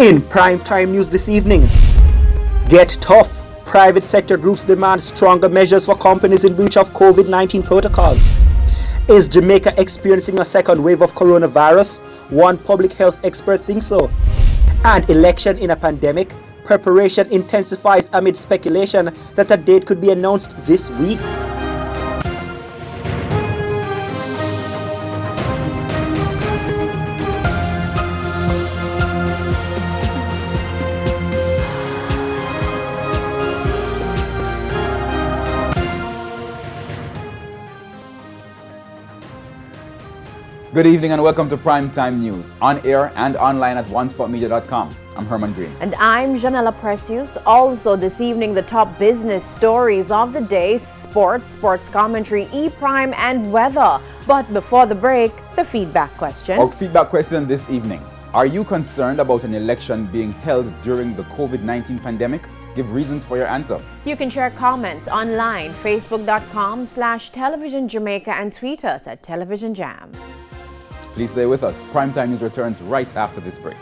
In primetime news this evening, get tough. Private sector groups demand stronger measures for companies in breach of COVID-19 protocols. Is Jamaica experiencing a second wave of coronavirus? One public health expert thinks so. And election in a pandemic? Preparation intensifies amid speculation that a date could be announced this week. Good evening and welcome to Primetime News, on air and online at onespotmedia.com. I'm Herman Green. And I'm Janella Precious. Also this evening, the top business stories of the day, sports commentary, E-Prime and weather. But before the break, the feedback question. Our feedback question this evening. Are you concerned about an election being held during the COVID-19 pandemic? Give reasons for your answer. You can share comments online, facebook.com/Television Jamaica and tweet us at Television Jam. Please stay with us. Primetime News returns right after this break.